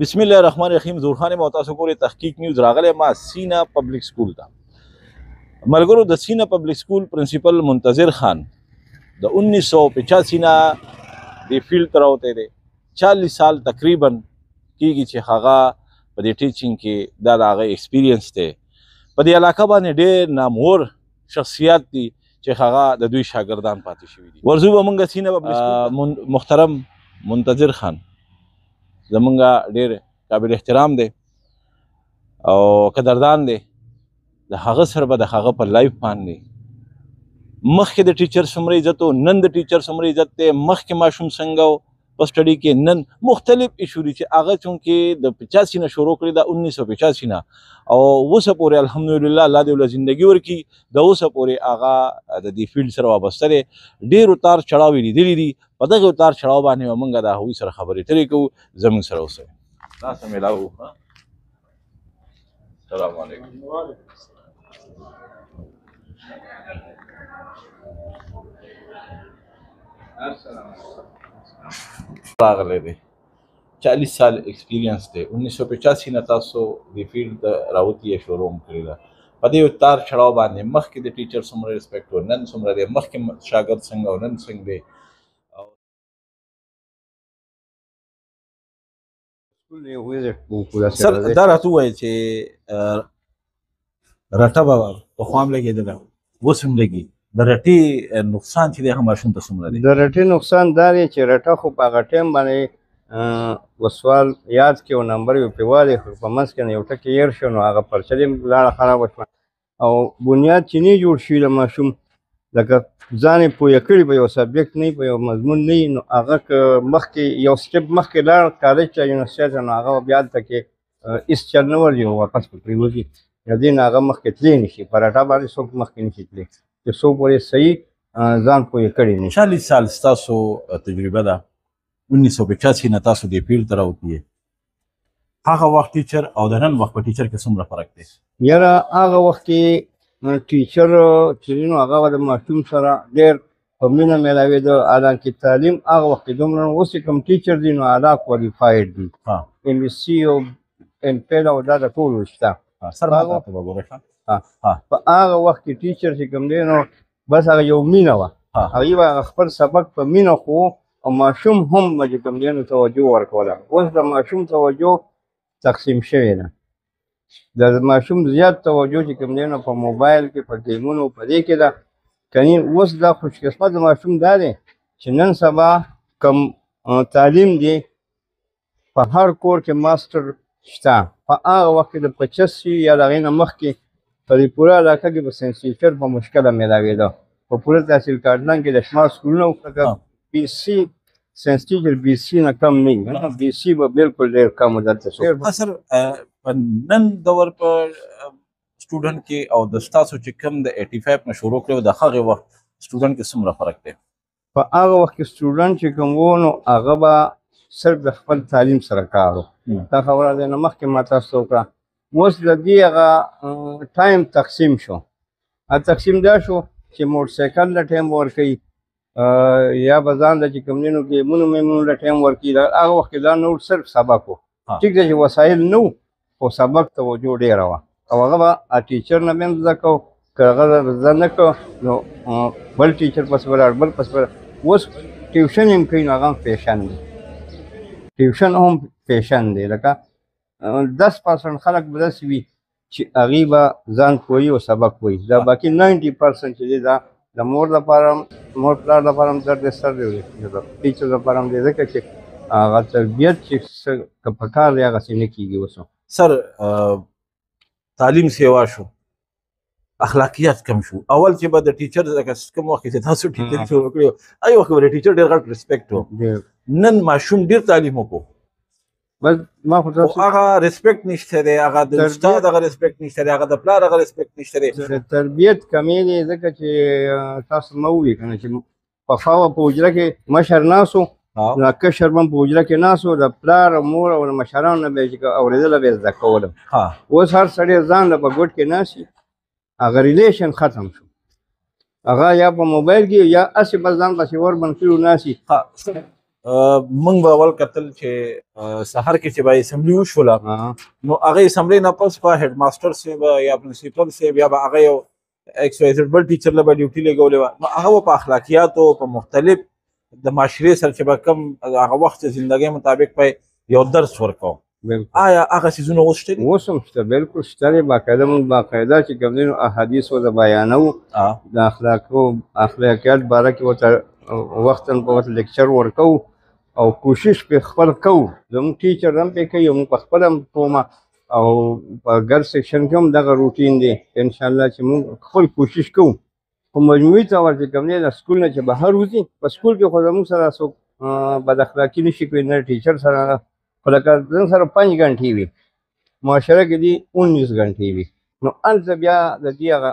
بسم الله الرحمن الرحیم. زور خان متاسو ګوري تحقیق نیوز راغلی ما سینا پبلک سکول ته. ملګرو د سینا پبلک سکول پرنسپل منتظر خان د 1985 نه د فیلډ ته راوتی دی. 40 سال تقریبا کېږي چې هغه په دې ټیچینګ کې دا د هغه ایکسپیرینس دی. په دې علاقه باندې ډېر نامور شخصیات دي چې هغه د دوی شاګردان پاتې شوي دي. ورځو به موږ سینا پبلک سکول محترم منتظر خان زمونږ ډېر قابل احترام دی او قدردان دی. د هغه سره به د هغه په لایف باندې مخکې د ټیچر څومره عزت و نن د ټیچر څومره عزت دی، مخکې ماشوم څنګه و په سټډي کې نن مختلف ایشو دي چې هغه چونکې د 85 نه شروع کړي د 1985 نه او اوسه پورې الحمدلله الله دې له زندګي ورکړي. د اوسه پورې هغه د دې فیلډ سره وابسته دی. ډېر اتار چړاو یې لیدلي دي. په دغه اتار چړاو باندې به موږ د هغوی سره خبرې اترې کوو. زموږ سره اوسئ. تاسو میلاو. السلام علیکم. راغلی دی. 40 سال ایکسپیرینس دی. 1985 نه تاسو د فیلډ ته راوتي یې شروع هم کړې ده. په دې اتار چړاو باندې مخکې د ټیچر څومره ریسپیکټ و نن څومره دی، مخکې شاګرد څنګه و نن څنګه دی. سر دا راته ووایه چې رټه به پخوا هم لګېدله اوس هم لګي. د رټې نقصان چې دی هغه ماشوم ته څومره دی؟ د رټې نقصان دا دی چې رټه خو په هغه ټایم باندې وسوال یاد کې او نمبر یې پرې والې خو په منځ کې نه یو ټکی هېر شو نو هغه پرچه دې لاړه خرابه شوه او بنیاد چې نه جوړ شوي د ماشوم لکه ځان یې پویه کړي په یو سبجیکټ نه په یو مضمون نه نو هغه که مخکې یو سټپ مخکې لاړ کالج ته یونیورسټۍ ته نو هغه بیا هلته کې هېڅ چل نه ورځي او واپس به پرېوځي. د دې نه هغه مخکې تللی نه شي. په رټه باندې څوک مخکې نه شي تللی چې څو پورې صحیح ځان پوه کړی نه. 40 سال ستاسو تجربه ده. 1985 نه تاسو دې فیلډ ته راوتي یې. هغه وخت ټیچر او د نن وخت په ټیچر کې څومره فرق دی؟ یاره هغه وخت کې ټیچر چې نو هغه د ماشوم سره ډېر په مینه میلاوېده. حالانکې تعلیم هغه وخت کې دومره اوس چې کوم ټیچر دي نو هغه کوالیفاید دي. ایم ایس سی او ایم پیل او دا د ټولو شته. سر ما ته به ګورئ. په هغه وخت کې ټیچر چې کوم دی نو بس هغه یو مینه وه. هغوی به خپل سبق په مینه خو او ماشوم هم چې کوم دی نو توجه ورکوله. اوس د ماشوم توجه تقسیم شوې ده. د ماشوم زیات توجه چې کوم دی نو په موبایل کې په ګیمونو په دې کې ده. کني اوس دا خوشقسمت د ماشوم دا دی چې نن سبا کوم تعلیم دی په هر کور کې ماسټر شته. په هغه وخت کې د 85 یا د هغې نه مخکې په دې پوره علاقه کې به ساینس ټیچر په مشکله میلاوېده. په پوره تحصیل کارتن کې د شمال سکولونه وو. بي سي ساینس ټیچر بي سي نه کم نه. بي سي به بالکل ډېر کم و دلته. سر په نن دور په سټوډنټ کې او د ستاسو چې کوم د 85 نه شروع کړی د هغې وخت سټوډنټ کې څومره فرق دی؟ په هغه وخت کې سټوډنټ چې کوم و نو هغه به صرف د خپل تعلیم سره کار و. دا خبره دی نه مخکې ما تاسو ته وکړه. اوس د دې هغه ټایم تقسیم شو. تقسیم دا شو چې موټرسایکل له ټایم ورکوي یا به ځان له چې کوم دی نو ګیمونو میمونو له ټایم ورکوي. هغه وخت کې دا نور صرف سبق و. ټیک دی چې وسایل نه وو خو سبق توجه ډېره وه او هغه به ټیچر نه به هم زده کوو. که هغه زده نه کړو نو بل ټیچر پسې ولاړ بل پسې ولاړ. اوس ټیوشن هم کوي نو هغه هم فیشن دی. ټیوشن هم فیشن دی. لکه 10% خلک به داسې وي چې هغوی به ځان پوهي او سبق پوهي. دا باقي 90% چې دی دا د مور لپاره مور پلار لپاره هم درد سر دی د ټیچر لپاره هم دی ځکه چې هغه تربیت چې څه په کار دی هغسې نه کېږي. اوس سر تعلیم سیوا شو، اخلاقیات کم شو. اول چې به د ټیچر کوم وخت چې تاسو ټیچر شروع کړی هغه وخت به د ټیچر ډېر غټ ریسپیکټ و. نن ماشوم ډېر تعلیم وکړو بس ما خو تاسو هغه ریسپیکټ نشته دی. هغه د استاد هغه ریسپیکټ نشته دی. هغه د پلار هغه ریسپیکټ نشته دی. د تربیت کمې دی ځکه چې تاسو ما ووایي که نه چې پخوا به په حجره کې مشر ناست و نو کشر به هم په حجره کې ناست و. د پلار او مور او د مشرانو نه به یې چې اورېدله به یې زده کولم. اوس هر سړی ځان له په ګوټ کې ناست وي. هغه ریلیشن ختم شو. هغه یا په موبایل کې یا هسې بس ځان پسې ور بند کړي ناست وي. موږ به اول کتل چې سهار کې چې به اسمبلی وشوله نو هغه اسمبلی نه پس به هډ ماسټر صاحب یا پرنسپل صاحب یا به هغه یو ایکس واي زد بل ټیچر له به ډیوټي لګولې وه نو هغه په اخلاقیاتو په مختلف د معاشرې سره چې به کوم هغه وخت زندګۍ مطابق به یو درس ورکوه آیا هغه څیزونه اوس شته دي؟ اوس هم شته، بالکل شته دي. باقاعده موږ باقاعده چې کوم دي نو احادیثو د بیانو د اخلاقیات باره کې ورته وختن په وخت لیکچر ورکوو او کوشش په خپل کوو. زموږ ټیچر هم پې کوي، موږ په خپله هم کوم او په ګرد سیکشن کې هم دغه روټین دی. انشاءالله چې موږ خپل کوشش کوو خو مجموعي طور چې کوم دی د سکول نه چې بهر وځي په سکول کې خو زموږ سره څوک بد اخلاقي نشي کوي، نه ټیچر سره، خو لکه زموږ سره 5 غنټې وي، معاشره کې دي 19 غنټې وي، نو هلته بیا د دې هغه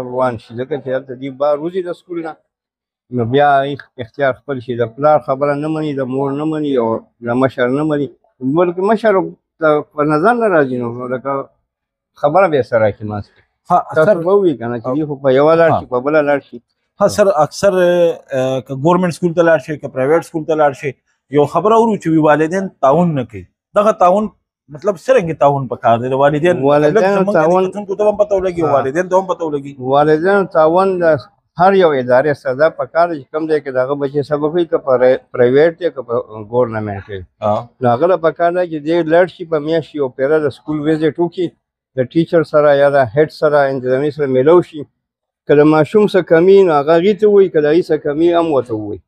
روان شي ځکه چې هلته دوی بهر وځي د سکول نه نو بیا اختیار خپل شي. د پلار خبره نه مني، د مور نه مني او د مشر نه مني، بلکې مشر په نظر نه راځي نو لکه خبره به یې سره کړي ماسته تاسو به ووایي که نه چې دوی خو په یوه لاړ شي په بله لاړ شي. ها سر اکثر که ګورنمنټ سکول ته لاړ شي که پرایویټ سکول ته لاړ شي یو خبره اورو چې والدین تعاون نه کوي. دغه تعاون مطلب څرنګه تعاون پکار دی؟ د والدین تعاون ته هم پته ولګي، والدین ته هم پته ولګي. والدین تعاون د هر یو ادارې سره دا پکار دی چې کوم ځای کې د هغه بچې سبق وي که پرایویټ دی که په ګورنمنټ دی نو هغه له پکار دی چې دی لاړ شي په میاشت یو پیره د سکول ویزټ وکړي، د ټیچر سره یا د هیډ سره انتظامي سره میلو شي، که د ماشوم څه کمي نو هغه هغې ته ووایي، که د هغې څه کمي هم ورته ووایي.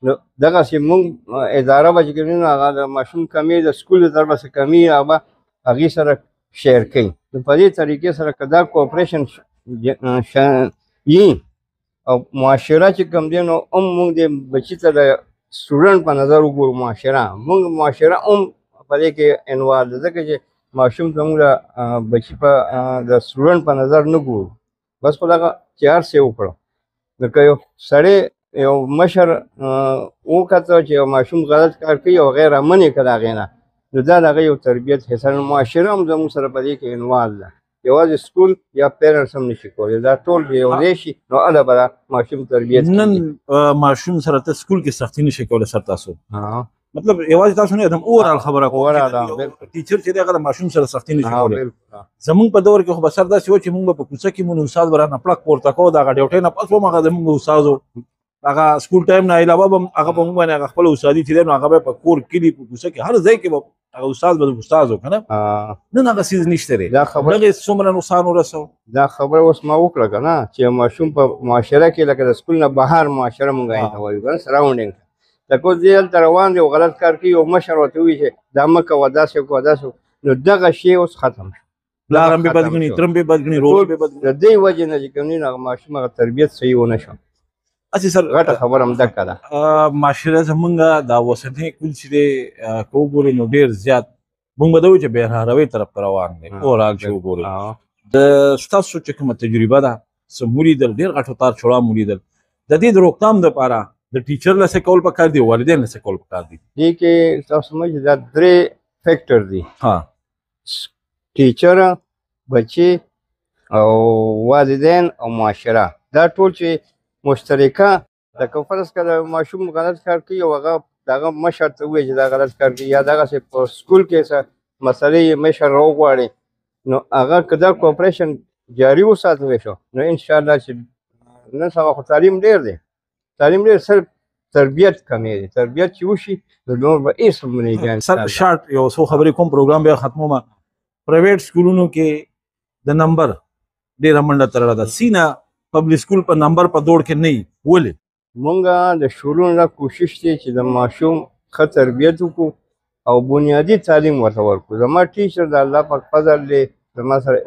نو دغسې موږ اداره به چې کوي نو هغه د ماشوم کمي د سکول د طرفه څه کمي هغه به هغې سره شیر کوي. نو په دې طریقې سره که دا کوپریشن وي او معاشره چې کوم دی نو هم موږ د بچي ته د سټوډنټ په نظر وګورو. معاشره هم په دې کې انوالو ده ځکه چې ماشوم ته موږ د بچي په د سټوډنټ په نظر نه ګورو، بس په دغه چې هر څه وکړو. نو که یو سړی یو مشر وکته چې یو ماشوم غلط کار کوي او غیر منې کړه د هغې نه نو دا د هغه یو تربیت حصه ده. معاشره هم زموږ سره په دې کې انوال ده، یوازې سکول یا پیرنټس هم نشي کولی، دا ټول به یو ځای شي نو هله به ماشوم تربیت نن ماشوم سره ته سکول کې سختي نشي کولی سر تاسو مطلب یوازې تاسو نه ادم اورال خبره ټیچر چې دی هغه د ماشوم سره سختي نشي کولی. زمونږ په دور کې خو به سر داسې و چې مونږ به په کوڅه کې مونږ استاد به رانه پړک پورته کوو، د هغه ډیوټۍ نه پس هم هغه زمونږ استاد و، هغه سکول ټایم نه علاوه به هغه په موږ باندې هغه خپل استادي چې دی نو هغه به په کور کلي په کوڅه کې هر ځای کې به هغه استاد به استاد و که نه. نن هغه څیز نشته دی، دغې څومره نقصان ورسو. دا خبره اوس ما وکړه که نه چې ماشوم په معاشره کې لکه د سکول نه بهر معاشره مونږ هغې ته وایو که نه سراونډینګ لکه اوس دی هلته روان دی او غلط کار کوي او مشر ورته وایي چې دا مه کوه داسې وکړه داسې نو دغه شی اوس ختم شو. پلار هم بې بد ګڼي، تره هم بې بد ګڼي، رور بې بد ګڼي. د دې وجې نه چې کوم دی نو هغه ماشوم هغه تربیت صحیح ونه شو. اسی سر غټه خبره هم دکه ده. معاشره زمونږ دا اوسنی کول چې دی که وګورې نو ډېر زیات مونږ به دا وایو چې بېرهاروۍ طرف ته روان دی. اورال چې وګورئ د ستاسو چې کومه تجربه ده څه مو لیدل، ډېر غټ تار چوړا مو لیدل، د دې د روکتام دپاره د ټیچر له څه کول پکار دي، والدین له څه کول پکار دي؟ دې کې تاسو مه چې دا 3 فیکټر دي، ټیچر، بچي او والدین او معاشره. دا ټول چې مشترکه لکه فرض کړه ماشوم غلط کار کوي او هغه دغه مشر ته ووایي چې دا غلط کار کوي یا دغسې په سکول کې څه مسلې یې مشر راوغواړي نو هغه که دا کوپریشن جاري وساتلی شو نو انشاءالله چې نن سبا خو تعلیم ډېر دی، تعلیم ډېر صرف تربیت کمې دی، تربیت چې وشي نو نور به هېڅ هم نه کېږي. سر شارټ یو څو خبرې کوم پروګرام بیا ختمومه. پرایویټ سکولونو کې د نمبر ډېره منډه تړله ده، سینه پبلک سکول په نمبر په دوړ کې نه وي. ولې؟ مونږ د شروع نه کوشش دی چې د ماشوم ښه تربیت وکړو او بنیادي تعلیم ورته ورکړو. زما ټیچر د الله پاک فضل دی، زما سره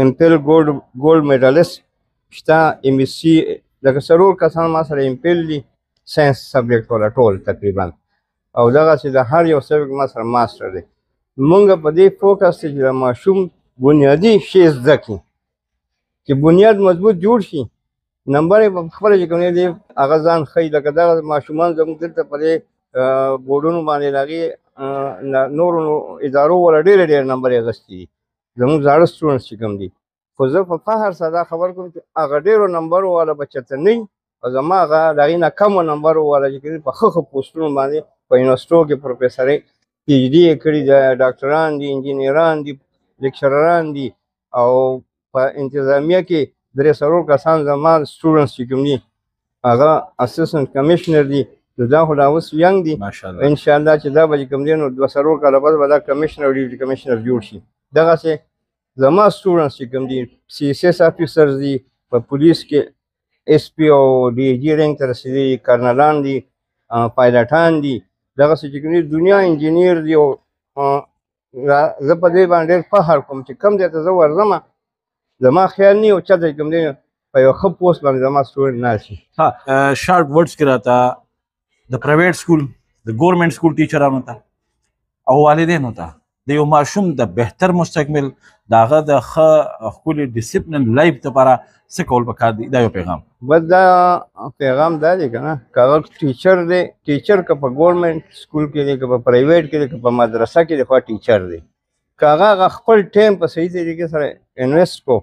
امپل ګولډ میډالسټ شته، ایم ایس سی لکه 4 کسان ما سره امپل دي ساینس سبجیکټ والا ټول تقریبا او دغسې د هر یو سبجیکټ ما سره ماسټر دی. مونږ په دې فوکس دی چې د ماشوم بنیادي شی زده کړي چې بنیاد مضبوط جوړ شي نمبر یې په خپله چې کوم دی هغه ځان ښیي. لکه دغه ماشومان زموږ دلته په دې بورډونو باندې د هغې نورو ادارو والا ډېر نمبر یې اخیستي دي، زموږ زاړه سټوډنټس چې کوم دي. خو زه په فخر سره دا خبر کوم چې هغه ډېرو نمبرو والا به چېرته نه وي او زما هغه د هغې نه کمو نمبرو والا چې کوم په ښه پوسټونو باندې په یونیورسټو کې پروفیسرۍ پی ایچ ډي یې کړي ده، ډاکټران دي، انجینران دي، لیکچرران دي، او په انتظامیه کې درې څلور کسان زما سټوډنټس چې کوم دي هغه اسسټنټ کمیشنر دي. نو دا خو لا اوس ینګ دي، ماشاءالله انشاءالله چې دا به چې کوم دی نو دوه څلور کاله بعد به دا کمیشنر او ډیپټي کمیشنر جوړ شي. دغسې زما سټوډنټس چې کوم دي سی ایس ایس افیسرز دي، په پولیس کې ایس پی او ډي ای جي رینک ته رسېدلي کرنلان دي، پایلټان دي، دغسې چې کوم دي دنیا انجینیر دي. او زه په دې باندې ډېر فخر کوم چې کوم ځای ته زه ورځم زما خیال نه یو چاته چې کوم دی په یو ښه پوسټ باندې زما سټوډنټ ناست شي. شارټ ورډز کې راته د پرایویټ سکول د ګورنمنټ سکول ټیچرانو ته او والدینو ته د یو ماشوم د بهتر مستقبل د هغه د ښه ښکلي ډسپلن لایف لپاره څه کول پکار دي؟ دا یو پیغام. بس دا پیغام دا دی که نه، که هغه ټیچر دی، ټیچر که په ګورنمنټ سکول کې دی، که په پرایویټ کې دی، که په مدرسه کې دی، خو ټیچر دی. که هغه خپل ټایم په صحیح طریقې سره انویسټ کو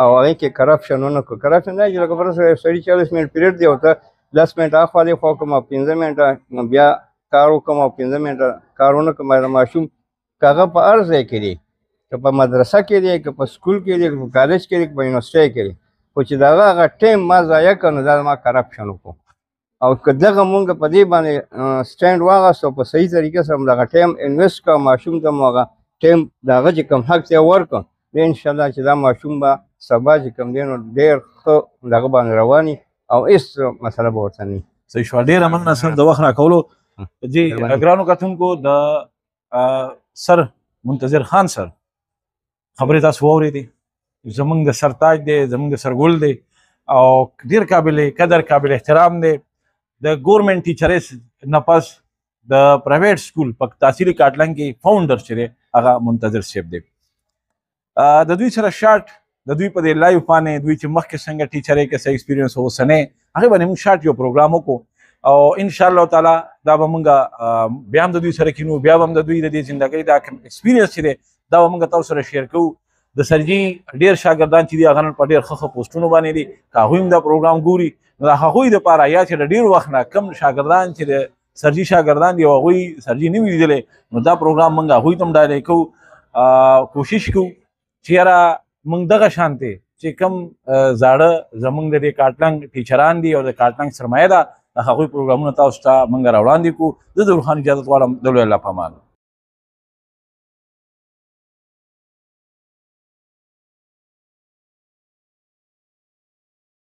او هغې کې کرپشن ونه کړو. کرپشن دا چې لکه فرض کړه یو سړي 40 منټ پیریډ دی او ته 10 منټه اخوا دې خوا کوم او 15 منټه بیا کار وکړم او 15 منټه کار ونه کړم. د ماشوم که هغه په هر ځای کې دی، که په مدرسه کې دی، که په سکول کې دی، که په کالج کې دی، که په یونیورسټۍ کې دی، خو چې د هغه ټایم ما ضایع کړ نو دا ما کرپشن وکړو. او که دغه مونږ په دې باندې سټینډ واغست او په صحیح طریقې سره دغه ټایم انویسټ کړه، ماشوم ته مو هغه ټایم د هغه چې کوم حق دی ورکړه، نو انشاءالله چې دا ماشوم به سبا چې کوم دی نو ډېر ښه دغه باندې رواني او هېڅ مسله به ورته نه وي. صحیح شوه. ډېره مننه سر د وخت راکولو. جی ګرانو کتونکو، د سر منتظر خان سر خبرې تاسو واورېدې. زمونږ د سرتاج دی، زمونږ د سرګل دی او ډېر قابل قدر قابل احترام دی. د ګورنمنټ ټیچرس نه پس د پرایویټ سکول په تحصیلي کاټلنګ کې فاونډر چې دی هغه منتظر صاحب دی. د دوی سره شارټ د دوی په دې لایو باندې دوی چې مخکې څنګه ټیچرۍ کې څه ایکسپیرینس و اوسنۍ هغې باندې موږ شارټ یو پروګرام وکړو او انشاءالله تعالی دا به موږ بیا هم د دوی سره کینو، بیا به هم د دوی د دې زندګۍ دا ایکسپیرینس چې دی دا به موږ تاسو سره شیر کوو. د سرجي ډېر شاګردان چې دي هغه نن په ډېر ښه ښه پوسټونو باندې دي، که هغوی هم دا پروګرام ګوري نو د هغوی دپاره یا چې د ډېر وخت نه کم شاګردان چې د سرجي شاګردان دي او هغوی سرجي نه وي لیدلی نو دا پروګرام موږ هغوی ته هم ډالۍ کوو. کوشش کوو چې یاره موږ دغه شانتې چې کوم زاړه زموږ د دې کاټلنګ ټیچران دي او د کاټلنګ سرمایه ده د هغوی پروګرامونه تاسو ته موږ راوړاندې کړو. زه د روحان اجازت غواړم. د لوی الله په امان.